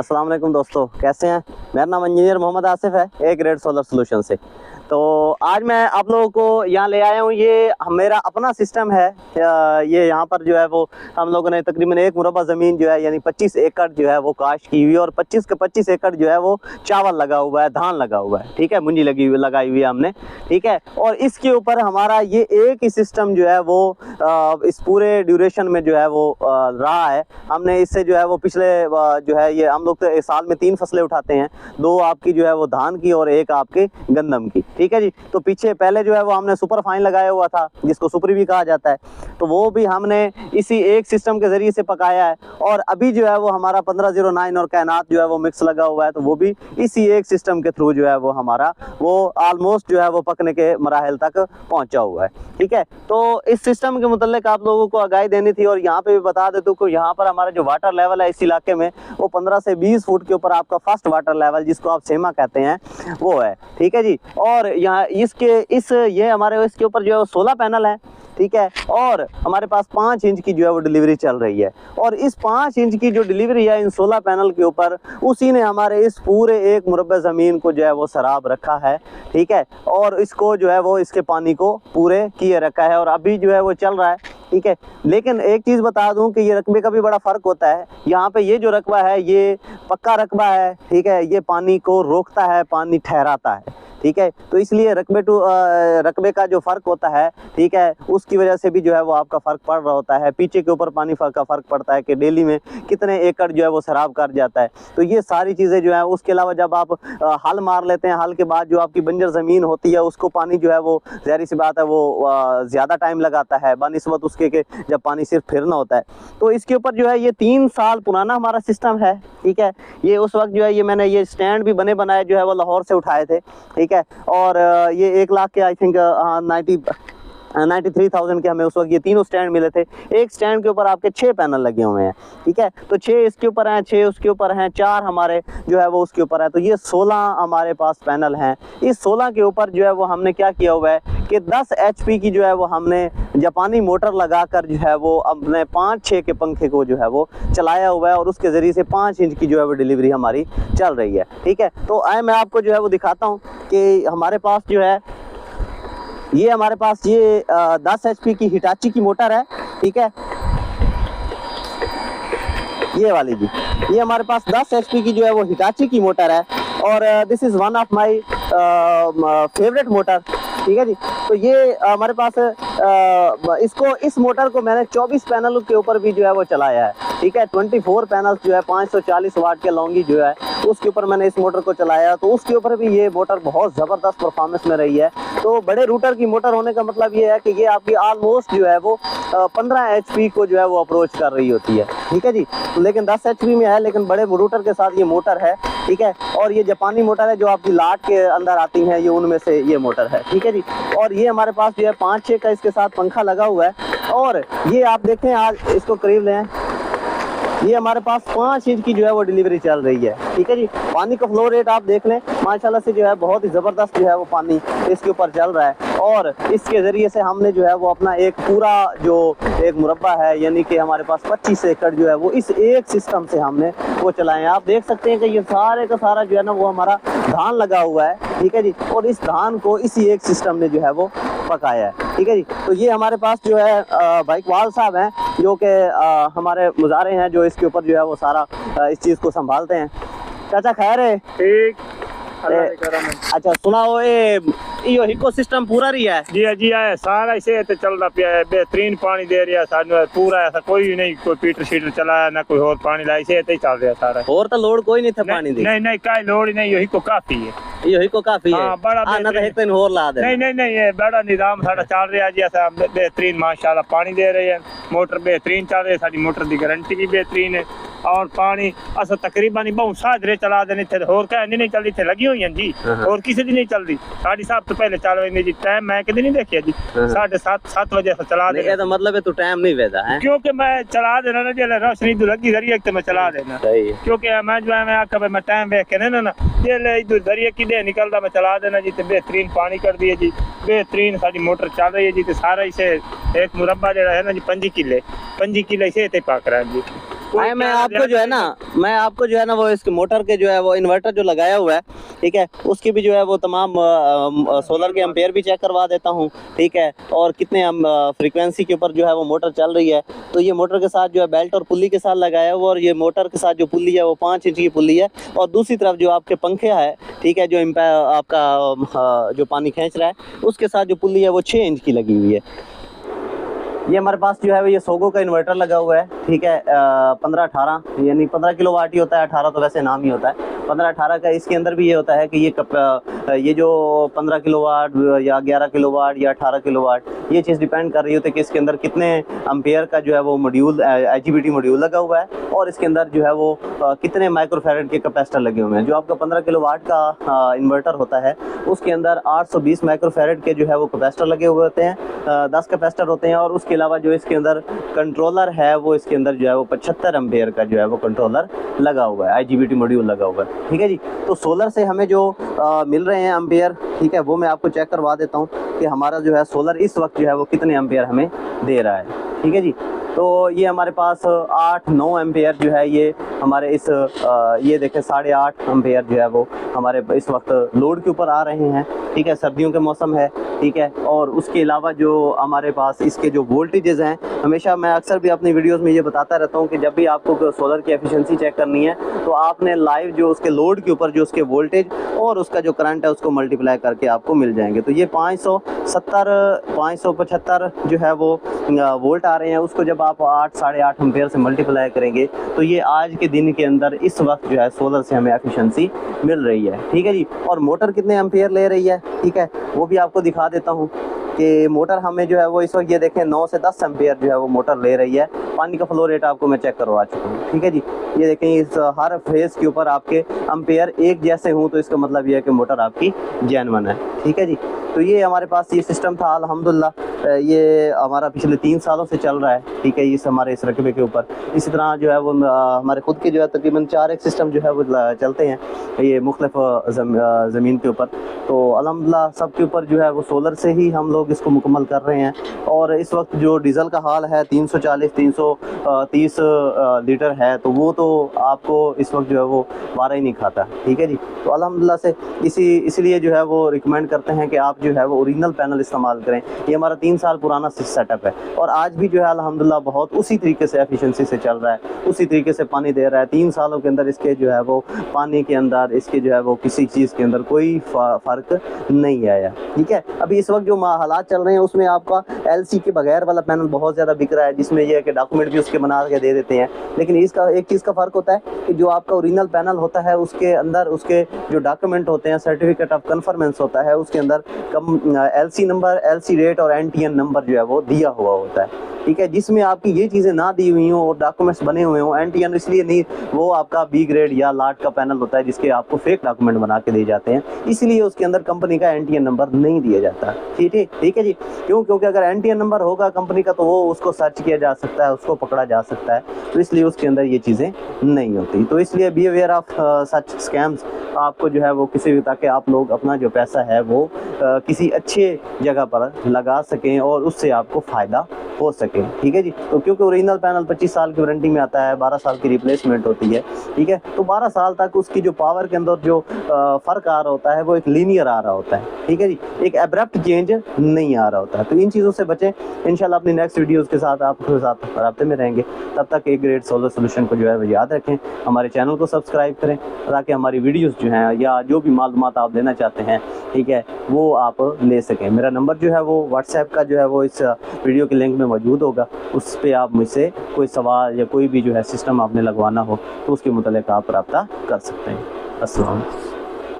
अस्सलाम वालेकुम दोस्तों, कैसे हैं। मेरा नाम इंजीनियर मोहम्मद आसिफ है, ए ग्रेड सोलर सोल्यूशन से। तो आज मैं आप लोगों को यहाँ ले आया हूँ। ये मेरा अपना सिस्टम है। ये यहाँ पर जो है वो हम लोगों ने तकरीबन 1 मुरबा ज़मीन जो है यानी 25 एकड़ जो है वो काश्त की हुई है, और 25 के 25 एकड़ जो है वो चावल लगा हुआ है, धान लगा हुआ है। ठीक है, मुंजी लगाई हुई है हमने। ठीक है, और इसके ऊपर हमारा ये एक ही सिस्टम जो है वो इस पूरे ड्यूरेशन में जो है वो रहा है। हमने इससे जो है वो पिछले जो है ये हम लोग तो इस साल में 3 फसलें उठाते हैं, 2 आपकी जो है वो धान की और 1 आपके गंदम की। ठीक है जी। तो पीछे पहले जो है वो हमने सुपर फाइन लगाया हुआ था, जिसको सुपरी भी कहा जाता है, तो वो भी हमने इसी एक सिस्टम के जरिए से पकाया है। और अभी जो है वो हमारा 1509 और कैनात जो है वो मिक्स लगा हुआ है, तो वो भी इसी एक सिस्टम के थ्रू जो है वो हमारा वो ऑलमोस्ट जो है वो पकने के मराहल तक पहुंचा हुआ है। ठीक है, तो इस सिस्टम के मुतल्लिक आप लोगों को आगाही देनी थी। और यहाँ पे भी बता देता हूँ कि यहाँ पर हमारा जो वाटर लेवल है इस इलाके में वो 15 से 20 फुट के ऊपर आपका फर्स्ट वाटर लेवल, जिसको आप सेमा कहते हैं, वो है। ठीक है जी। और यहाँ ये हमारे इसके ऊपर जो है 16 पैनल है। ठीक है, और हमारे पास 5 इंच की जो है वो डिलीवरी चल रही है। और इस 5 इंच की जो डिलीवरी है इन 16 पैनल के ऊपर, उसी ने हमारे इस पूरे 1 मुरब्बा ज़मीन को जो है वो सराब रखा है। ठीक है, और इसको जो है वो इसके पानी को पूरे किए रखा है, और अभी जो है वो चल रहा है। ठीक है, लेकिन एक चीज़ बता दूं कि ये रकबे का भी बड़ा फ़र्क होता है। यहाँ पे ये जो रकबा है ये पक्का रकबा है। ठीक है, ये पानी को रोकता है, पानी ठहराता है। ठीक है, तो इसलिए रकबे का जो फ़र्क होता है, ठीक है, उसकी वजह से भी जो है वो आपका फ़र्क पड़ रहा होता है। पीछे के ऊपर पानी का फ़र्क पड़ता है कि डेली में कितने एकड़ जो है वो सराब कर जाता है। तो ये सारी चीज़ें जो है, उसके अलावा जब आप हल मार लेते हैं, हल के बाद जो आपकी बंजर ज़मीन होती है उसको पानी जो है वो ज़ाहिर सी बात है वो ज़्यादा टाइम लगाता है बनिस्बत उसके के जब पानी सिर्फ फिरना होता है। तो इसके ऊपर जो है ये 3 साल पुराना हमारा सिस्टम है। ठीक है, ये उस वक्त जो है ये मैंने ये स्टैंड भी बने बनाए जो है वो लाहौर से उठाए थे। ठीक है, और ये 1 लाख के आई थिंक 93,000 के हमें उस वक्त ये तीनों स्टैंड मिले थे। एक स्टैंड के ऊपर आपके 6 पैनल लगे हुए हैं। ठीक है, तो 6 इसके ऊपर हैं, 6 उसके ऊपर हैं, 4 हमारे जो है वो उसके ऊपर है, तो ये 16 हमारे पास पैनल हैं। इस 16 के ऊपर जो है वो हमने क्या किया हुआ है कि 10 HP की जो है वो हमने जापानी मोटर लगाकर जो है वो अपने 5-6 के पंखे को जो है वो चलाया हुआ है, और उसके ज़रिए से 5 इंच की जो है वो डिलीवरी हमारी चल रही है। ठीक है, तो आए मैं आपको जो है वो दिखाता हूँ कि हमारे पास जो है ये हमारे पास ये 10 HP की हिटाची की मोटर है। ठीक है, ये वाली जी, ये हमारे पास 10 HP की जो है वो हिटाची की मोटर है, और this is one of my favourite motor. ठीक है जी। तो ये हमारे पास इस मोटर को मैंने 24 पैनल के ऊपर भी जो है वो चलाया है। ठीक है, 24 पैनल जो है 540 वाट के लॉन्गी जो है उसके ऊपर मैंने इस मोटर को चलाया, तो उसके ऊपर भी ये मोटर बहुत ज़बरदस्त परफॉर्मेंस में रही है। तो बड़े रूटर की मोटर होने का मतलब ये है कि ये आपकी ऑलमोस्ट जो है वो 15 HP को जो है वो अप्रोच कर रही होती है। ठीक है जी, तो लेकिन 10 HP में है, लेकिन बड़े रूटर के साथ ये मोटर है। ठीक है, और ये जापानी मोटर है जो आपकी लाट के अंदर आती हैं, ये उनमें से ये मोटर है। ठीक है जी, और ये हमारे पास जो है 5-6 का इसके साथ पंखा लगा हुआ है, और ये आप देखें, आज इसको करीब लें, ये हमारे पास 5 इंच की जो है वो डिलीवरी चल रही है। ठीक है जी, पानी का फ्लो रेट आप देख लें, माशाल्लाह से जो है बहुत ही ज़बरदस्त जो है वो पानी इसके ऊपर चल रहा है। और इसके ज़रिए से हमने जो है वो अपना एक पूरा जो 1 मुरब्बा है, यानी कि हमारे पास 25 एकड़ जो है वो इस एक सिस्टम से हमने वो चलाए हैं। आप देख सकते हैं कि ये सारे का सारा जो है ना वो हमारा धान लगा हुआ है। ठीक है जी, और इस धान को इसी एक सिस्टम ने जो है वो पकाया है। ठीक है जी, तो ये हमारे पास जो है भाई इकबाल साहब हैं, जो कि हमारे मुजारे हैं, जो इसके ऊपर जो है वो सारा इस चीज़ को संभालते हैं। चाचा खैर है? ठीक। अच्छा सुनाओ, ये इकोसिस्टम पूरा रही है? जी है, सारा इसे तो चलता पिया है, बेहतरीन पानी दे रहा है सानू पूरा। ऐसा कोई नहीं, कोई पीटर शीटर चलाया ना कोई और पानी लाया, इसे तो ही चल रहा सारा। और तो लोड कोई नहीं था पानी दी? नहीं कोई लोड ही नहीं, यही को काफी है, यही को काफी है। हाँ, बड़ा ना तो एक दिन और ला दे। नहीं ये बड़ा निजाम सारा चल रहा है जी। ऐसा बेहतरीन माशाल्लाह पानी दे रहे हैं, मोटर बेहतरीन चल रही है, साडी मोटर की गारंटी भी बेहतरीन है। और पानी अस तकरीबन ही बहुत सादरे चला देने थे, होर कहनी नहीं चलती थे, लगी हुई हैं जी, और किसी दिन नहीं चलती। 7:30 तो पहले चल रही जी, टाइम मैं कभी नहीं देखिया जी, 7:30-7 बजे से चला दे। तो मतलब है तो टाइम नहीं वेदा है, क्योंकि मैं चला देना ना, जब रोशनी तो लगी जरिए तो मैं चला देना, क्योंकि मैं जो है मैं आखा मैं टाइम देख के ना जे इधर जरिए किधे निकलता मैं चला देना जी। तो बेहतरीन पानी कर दिए जी, बेहतरीन सारी मोटर चल रही है जी। तो सारा इसे 1 मुरब्बा जो है ना जी 5 किले इसे पाक रहा है जी। आए मैं आपको जो है ना वो इसके मोटर के जो है वो इन्वर्टर जो लगाया हुआ है, ठीक है, उसकी भी जो है वो तमाम सोलर के एम्पेयर भी चेक करवा देता हूँ, ठीक है, और कितने फ्रीक्वेंसी के ऊपर जो है वो मोटर चल रही है। तो ये मोटर के साथ जो है बेल्ट और पुल्ली के साथ लगाया हुआ, और ये मोटर के साथ जो पुल्ली है वो 5 इंच की पुल्ली है, और दूसरी तरफ जो आपके पंखे है, ठीक है, जो आपका जो पानी खींच रहा है उसके साथ जो पुल्ली है वो 6 इंच की लगी हुई है। ये हमारे पास जो है ये सोगो का इन्वर्टर लगा हुआ है, ठीक है, 15-18 यानी 15 किलोवाट ही होता है, 18 तो वैसे नाम ही होता है। 15-18 का इसके अंदर भी ये होता है कि ये जो 15 किलोवाट या 11 किलोवाट या 18 किलोवाट, ये चीज़ डिपेंड कर रही होती है कि इसके अंदर कितने एम्पेयर का जो है वो मॉड्यूल IGBT मॉड्यूल लगा हुआ है, और इसके अंदर जो है वो कितने माइक्रोफैराड के कैपेसिटर लगे हुए हैं। जो आपका 15 किलोवाट का इन्वर्टर होता है उसके अंदर 820 माइक्रोफैराड के जो है वो कैपेसिटर लगे हुए होते हैं, 10 कैपेसिटर होते हैं, और उसके अलावा जो इसके अंदर कंट्रोलर है वो इसके अंदर जो है वो 75 एम्पेयर का जो है वो कंट्रोलर लगा हुआ है, IGBT मॉड्यूल लगा हुआ है, ठीक है जी। तो सोलर से हमें जो मिल रहे हैं एम्पेयर, ठीक है, वो मैं आपको चेक करवा देता हूँ कि हमारा जो है सोलर इस वक्त जो है वो कितने एम्पेयर हमें दे रहा है, ठीक है जी। तो ये हमारे पास 8-9 एम्पेयर जो है ये हमारे इस ये देखें 8.5 एम्पेयर जो है वो हमारे इस वक्त लोड के ऊपर आ रहे हैं, ठीक है, सर्दियों के मौसम है, ठीक है। और उसके अलावा जो हमारे पास इसके जो वोल्टेजेस हैं, हमेशा मैं अक्सर भी अपनी वीडियोस में ये बताता रहता हूँ कि जब भी आपको सोलर की एफिशिएंसी चेक करनी है तो आपने लाइव जो उसके लोड के ऊपर जो उसके वोल्टेज और उसका जो करंट है उसको मल्टीप्लाई करके आपको मिल जाएंगे। तो ये 575 जो है वो वोल्ट आ रहे हैं, उसको जब आप 8-8.5 एम्पेयर से मल्टीप्लाई करेंगे तो ये आज के दिन के अंदर इस वक्त जो है सोलर से हमें एफिशिएंसी मिल रही है, ठीक है जी। और मोटर कितने एम्पेयर ले रही है, ठीक है, वो भी आपको दिखा देता हूँ कि मोटर हमें जो है वो इस वक्त ये देखें 9 से 10 एम्पेयर जो है वो मोटर ले रही है। पानी का फ्लो रेट आपको मैं चेक करवा चुका हूँ, ठीक है जी। ये देखें इस हर फेज के ऊपर आपके एम्पेयर एक जैसे हों तो इसका मतलब ये है कि मोटर आपकी जेन्युइन है, ठीक है जी। तो ये हमारे पास ये सिस्टम था अल्हम्दुलिल्लाह, ये हमारा पिछले 3 सालों से चल रहा है, ठीक है, इस हमारे इस रकबे के ऊपर। इसी तरह जो है वो हमारे खुद के जो है तकरीबन 4 एक सिस्टम जो है वो चलते हैं ये मुख्तलिफ ज़मीन के ऊपर। तो अल्हम्दुलिल्लाह सब के ऊपर जो है वो सोलर से ही हम लोग इसको मुकम्मल कर रहे हैं। और इस वक्त जो डीज़ल का हाल है 340-330 लीटर है, तो वो तो आपको इस वक्त जो है वो वारा ही नहीं खाता, ठीक है जी। तो अल्हम्दुलिल्लाह से इसीलिए जो है वो रिकमेंड करते हैं कि आप जो है वो ओरिजिनल पैनल इस्तेमाल करें। ये हमारा 3 साल पुराना सेटअप है और आज भी जो है अल्हम्दुलिल्लाह बहुत उसी तरीके से एफिशिएंसी से चल रहा है, उसी तरीके से पानी दे रहा है। 3 सालों के अंदर इसके जो है वो पानी के अंदर इसके जो है वो किसी चीज़ के अंदर कोई फ़र्क नहीं आया, ठीक है। अभी इस वक्त जो हालात चल रहे हैं उसमें आपका LC के बगैर वाला पैनल बहुत ज़्यादा बिक रहा है, जिसमें यह है कि डॉक्यूमेंट भी उसके बना के दे देते हैं। लेकिन इसका एक चीज़ का फ़र्क होता है कि जो आपका ओरिजिनल पैनल होता है उसके अंदर उसके जो डॉक्यूमेंट होते हैं, सर्टिफिकेट ऑफ कन्फर्मेंस होता है, उसके अंदर LC नंबर, LC रेट और NTN नंबर जो है वो दिया हुआ होता है, ठीक है। जिसमें आपकी ये चीज़ें ना दी हुई हों और डॉक्यूमेंट्स बने हुए हों, NTN इसलिए नहीं, वो आपका B ग्रेड या लाट का पैनल होता है जिसके आपको फेक डॉक्यूमेंट बना के दिए जाते हैं, इसलिए उसके अंदर कंपनी का NTN नंबर नहीं दिया जाता, ठीक है जी। क्यों? क्योंकि अगर NTN नंबर होगा कंपनी का तो वो उसको सर्च किया जा सकता है, उसको पकड़ा जा सकता है, तो इसलिए उसके अंदर ये चीज़ें नहीं होती। तो इसलिए be aware of such scams, आपको जो है वो किसी भी, ताकि आप लोग अपना जो पैसा है वो किसी अच्छे जगह पर लगा सकें और उससे आपको फ़ायदा हो सके, ठीक है जी। तो क्योंकि ओरिजिनल पैनल 25 साल की वारंटी में आता है, 12 साल की रिप्लेसमेंट होती है, ठीक है। तो 12 साल तक उसकी जो पावर के अंदर जो फ़र्क आ रहा होता है वो एक लीनियर आ रहा होता है, ठीक है जी, एक एब्रप्ट चेंज नहीं आ रहा होता है। तो इन चीज़ों से बचें। इंशाल्लाह अपनी नेक्स्ट वीडियोज़ के साथ आपके साथ राब्ते में रहेंगे। तब तक एक ग्रेट सोलर सोल्यूशन को जो है वो याद रखें, हमारे चैनल को सब्सक्राइब करें ताकि हमारी वीडियोज़ जो हैं या जो भी मालूमात आप लेना चाहते हैं, ठीक है, वो आप ले सकें। मेरा नंबर जो है वो व्हाट्सएप का जो है वो इस वीडियो के लिंक में मौजूद होगा, उस पर आप मुझसे कोई सवाल या कोई भी जो है सिस्टम आपने लगवाना हो तो उसके मुतालिक आप रब्ता कर सकते हैं। अस्सलाम।